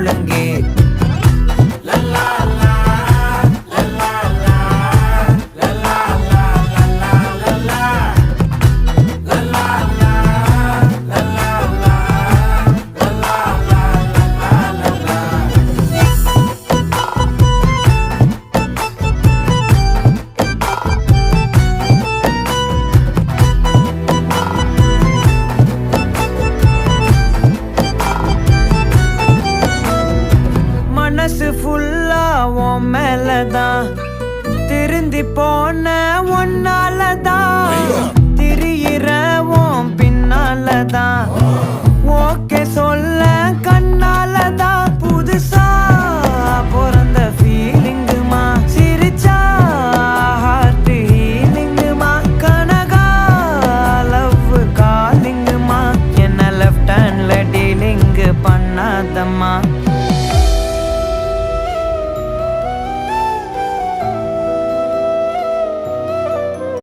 ஒழுங்கே. மனசு ஃபுல்லா உன் மேலதான், திருந்தி போன ஒன்னாலதான், திரியிற உன் பின்னாலதான், ஓகே சொல்ல கண்ணாலதான்,